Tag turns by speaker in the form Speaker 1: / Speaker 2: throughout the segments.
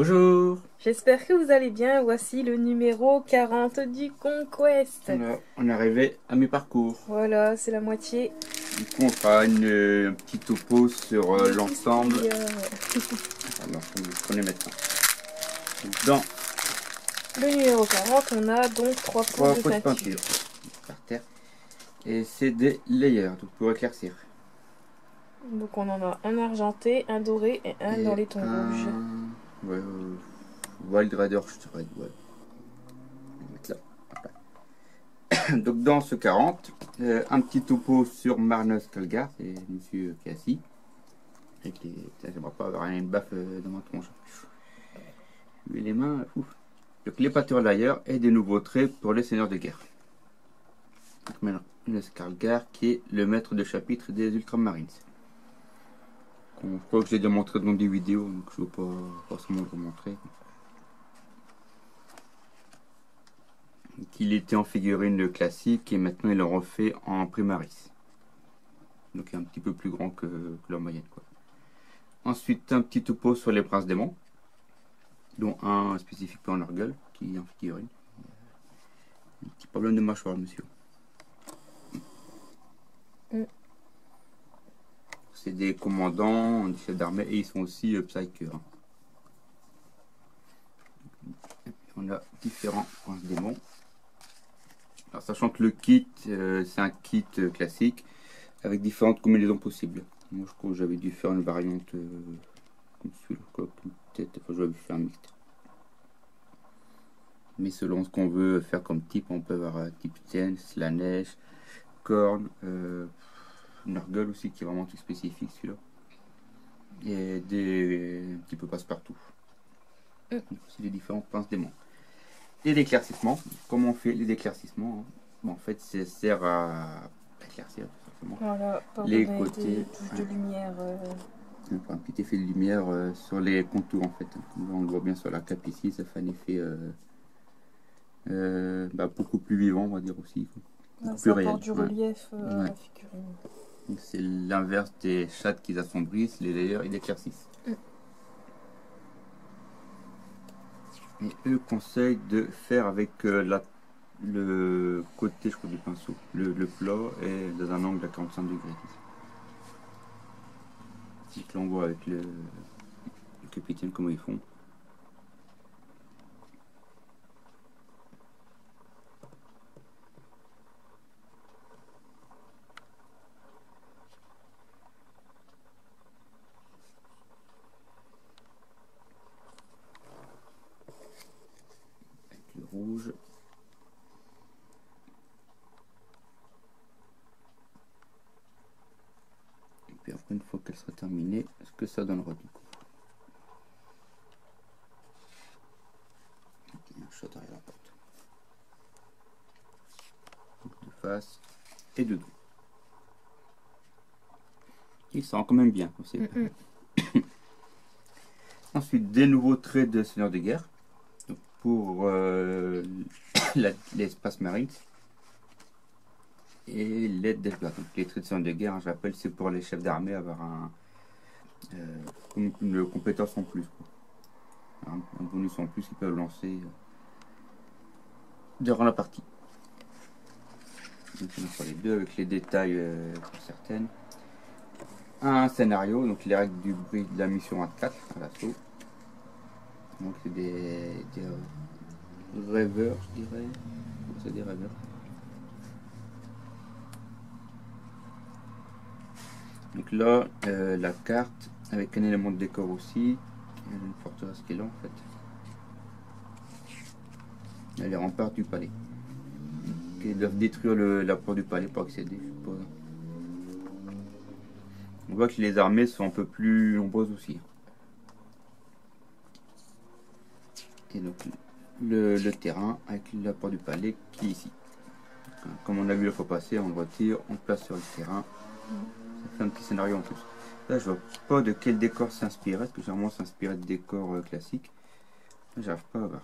Speaker 1: Bonjour.
Speaker 2: J'espère que vous allez bien. Voici le numéro 40 du Conquest.
Speaker 1: On est arrivé à mi-parcours.
Speaker 2: Voilà, c'est la moitié.
Speaker 1: Du coup, on fera un petit topo sur l'ensemble. Je connais maintenant. Dans
Speaker 2: Le numéro 40, on a donc 3 pots de peinture.
Speaker 1: Par terre. Et c'est des layers, donc pour éclaircir.
Speaker 2: Donc on en a un argenté, un doré et un dans les tons rouges.
Speaker 1: Ouais, Wild Rider, je dirais. Ouais. Je vais mettre là. Voilà. Donc dans ce 40, un petit topo sur Marnos Calgar, c'est monsieur Cassie. J'aimerais pas avoir une baffe dans ma tronche. Lui les mains, ouf. Donc les pâtures d'ailleurs et des nouveaux traits pour les seigneurs de guerre. Donc maintenant, le Skarlgar qui est le maître de chapitre des Ultramarines. Je crois que j'ai déjà montré dans des vidéos, donc je ne veux pas forcément le remontrer. Il était en figurine classique et maintenant il en refait en Primaris. Donc il est un petit peu plus grand que leur moyenne, quoi. Ensuite, un petit topo sur les princes démons, dont un spécifiquement en Nurgle, qui est en figurine. Un petit problème de mâchoire, monsieur. C'est des commandants, des chefs d'armée, et ils sont aussi psychers. On a différents princes démons. Alors, sachant que le kit, c'est un kit classique, avec différentes combinaisons possibles. Moi, je crois que j'avais dû faire une variante comme celui-là, peut-être, j'avais fait un mixte. Mais selon ce qu'on veut faire comme type, on peut avoir type Tiens, Slanesh, Korn, Nurgle aussi, qui est vraiment tout spécifique celui-là. Et un petit peu passe-partout. C'est les différents pinces démons. Et l'éclaircissement, comment on fait les éclaircissements, hein. Bon, en fait, ça sert à éclaircir tout simplement.
Speaker 2: Voilà, pour
Speaker 1: les
Speaker 2: donner
Speaker 1: côtés,
Speaker 2: des touches de lumière.
Speaker 1: Un petit effet de lumière sur les contours en fait. Là, on le voit bien sur la cape ici, ça fait un effet beaucoup plus vivant, on va dire aussi.
Speaker 2: Ça apporte du relief à la figurine.
Speaker 1: C'est l'inverse des chattes qui assombrissent, les layers ils éclaircissent. Et eux conseillent de faire avec le côté, je crois, du pinceau, le plat et dans un angle à 45 degrés. Donc là on voit avec le capitaine comment ils font. Avec le rouge. Et puis après une fois qu'elle sera terminée, ce que ça donnera du coup. Un shot derrière la porte. Donc de face et de dos. Il sent quand même bien. Ensuite, des nouveaux traits de seigneur de guerre. Donc pour l'espace marine. Et l'aide d'Elblat. Donc les traits de seigneur de guerre, hein, je rappelle, c'est pour les chefs d'armée avoir une compétence en plus, quoi. Un bonus en plus qu'ils peuvent lancer durant la partie. Donc on a les deux avec les détails pour certaines. Un scénario, donc les règles du bruit de la mission 24 à l'assaut. Donc c'est des rêveurs, je dirais. C'est des rêveurs. Donc là, la carte avec un élément de décor aussi. Il y a une forteresse qui est là en fait. Il y a les remparts du palais. Ils doivent détruire la porte du palais pour accéder, je suppose. On voit que les armées sont un peu plus nombreuses aussi. Et donc le terrain avec la porte du palais qui est ici. Comme on a vu la fois passée, on le retire, on le place sur le terrain. Ça fait un petit scénario en plus. Là, je vois pas de quel décor s'inspirer. Est-ce que généralement s'inspirer de décors classiques? J'arrive pas à voir.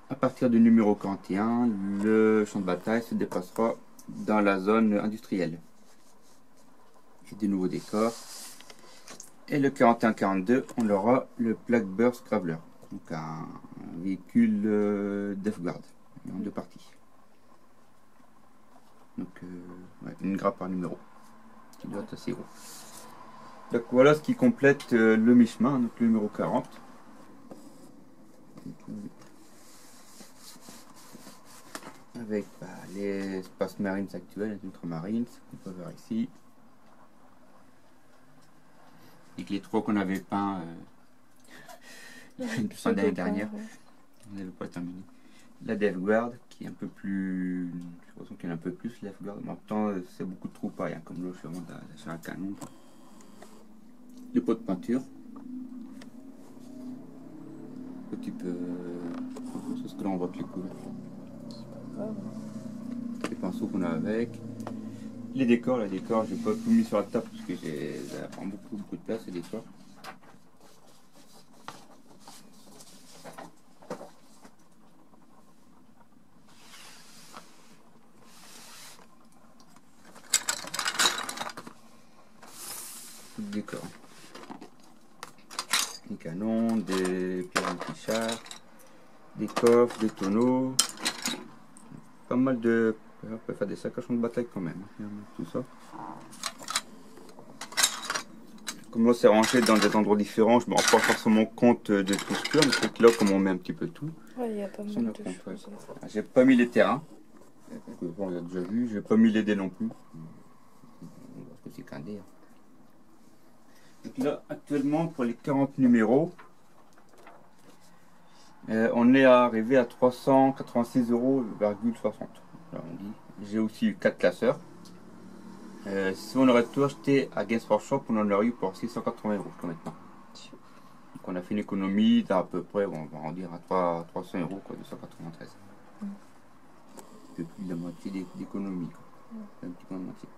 Speaker 1: À partir du numéro 41, le champ de bataille se déplacera dans la zone industrielle. Et des nouveaux décors. Et le 41-42, on aura le Blackburst Graveler. Donc un véhicule Death Guard en deux parties. Donc ouais, une grappe par numéro qui doit être assez gros. Donc voilà ce qui complète le mi-chemin, donc le numéro 40. Avec les Space Marines actuels, les Ultramarines, qu'on peut voir ici. Et les trois qu'on avait peints l'année dernière. On n'avait pas terminé. La Death Guard qui est un peu plus. J'ai l'impression qu'il y en a un peu plus, la Death Guard. Mais en même temps, c'est beaucoup de troupailles, hein, comme là, je suis vraiment sur un canon. Le pot de peinture. Petit peu. C'est ce que là on voit que les couleurs. Les pinceaux qu'on a avec. Les décors, j'ai pas tout mis sur la table parce que ça prend beaucoup de place, les décors. Décor. Des canons, des pierres anti-char, des coffres, des tonneaux, pas mal de. On peut faire des sacs à champ de bataille quand même, tout ça. Comme là c'est rangé dans des endroits différents, je me rends pas forcément compte de tout ce qu'il y a, mais c'est que là comme on met un petit peu tout.
Speaker 2: Ouais, il y a pas mal de choses.
Speaker 1: J'ai pas mis les terrains, on l'a déjà vu, j'ai pas mis les dés non plus. Parce que c'est qu'un dé. Donc là actuellement pour les 40 numéros, on est arrivé à 386,60 €. J'ai aussi eu 4 classeurs. Si on aurait tout acheté à Games Workshop, on en aurait eu pour 680 € jusqu'à maintenant. Donc on a fait une économie d'à peu près, on va en dire à 300 €, quoi, 293. Un peu plus de la moitié d'économie. Un petit peu de moitié.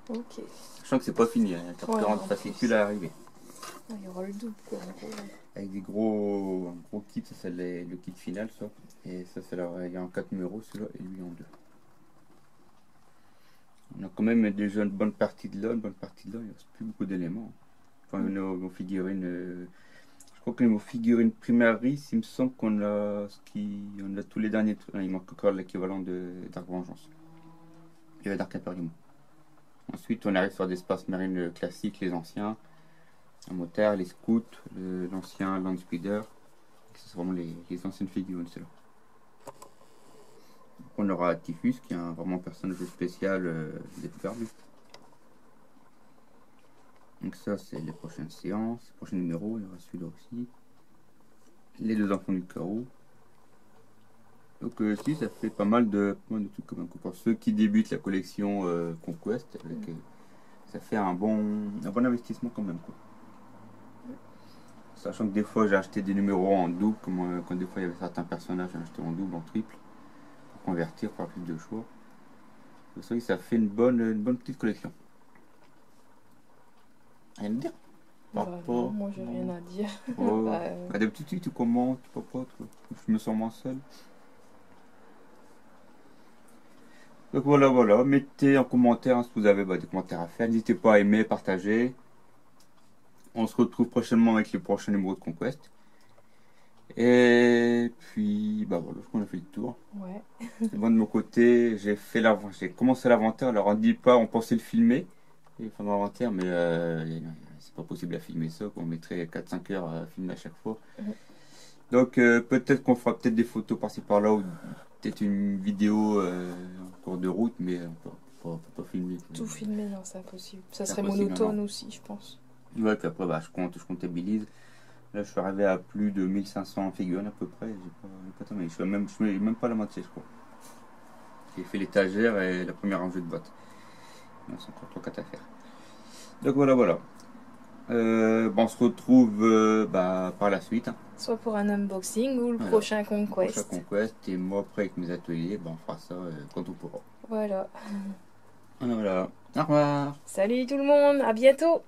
Speaker 2: Ok.
Speaker 1: Sachant que c'est pas fini, hein, il y a 40 fascicules à arriver.
Speaker 2: Il y aura le double quoi.
Speaker 1: Avec des gros kits, ça c'est le kit final ça. Et ça c'est il y a en 4 numéros celui-là et lui en 2. On a quand même déjà une bonne partie de là, il ne reste plus beaucoup d'éléments. Enfin nos figurines. Je crois que nos figurines primaries, il me semble qu'on a on a tous les derniers trucs. Il manque encore l'équivalent de Dark Vengeance. Il y avait Dark Imperium. Ensuite on arrive sur des Space Marines classiques, les anciens. Un motard, les scouts, l'ancien Land Speeder. C'est vraiment les anciennes figurines, c'est là. On aura Typhus qui est vraiment un personnage spécial des Fermes. Donc ça c'est les prochaines séances, les prochains numéros, il y aura celui-là aussi. Les deux enfants du chaos. Donc si ça fait pas mal de trucs comme pour ceux qui débutent la collection Conquest, ça fait un bon investissement quand même quoi. Sachant que des fois j'ai acheté des numéros en double, comme quand des fois il y avait certains personnages j'ai acheté en double, en triple, pour convertir, pour avoir plus de choix. C'est ça que ça fait une bonne petite collection. Rien à dire.
Speaker 2: Non, moi j'ai rien à dire.
Speaker 1: Oh. D'habitude tu commentes, je me sens moins seul. Donc voilà, mettez en commentaire si vous avez des commentaires à faire, n'hésitez pas à aimer, partager. On se retrouve prochainement avec les prochains numéros de Conquest. Et puis, voilà, je crois qu'on a fait le tour.
Speaker 2: Ouais.
Speaker 1: C'est bon de mon côté, j'ai commencé l'inventaire. Alors on dit pas, on pensait le filmer, il faut l'inventaire, mais c'est pas possible à filmer ça, on mettrait 4-5 heures à filmer à chaque fois. Donc peut-être qu'on fera peut-être des photos par-ci par-là, ou peut-être une vidéo en cours de route, mais on peut pas filmer.
Speaker 2: Tout filmer, non, c'est impossible. Ça serait monotone aussi, je pense.
Speaker 1: Ouais, puis après, je comptabilise. Là, je suis arrivé à plus de 1500 figurines à peu près. J'ai pas terminé. Je suis même pas la moitié, je crois. J'ai fait l'étagère et la première rangée de boîtes. Il y en a encore 3-4 à faire. Donc voilà. On se retrouve par la suite. Hein.
Speaker 2: Soit pour un unboxing ou le prochain Conquest.
Speaker 1: Le prochain Conquest. Et moi, après, avec mes ateliers, on fera ça quand on pourra.
Speaker 2: Voilà.
Speaker 1: Voilà. Au revoir.
Speaker 2: Salut tout le monde, à bientôt.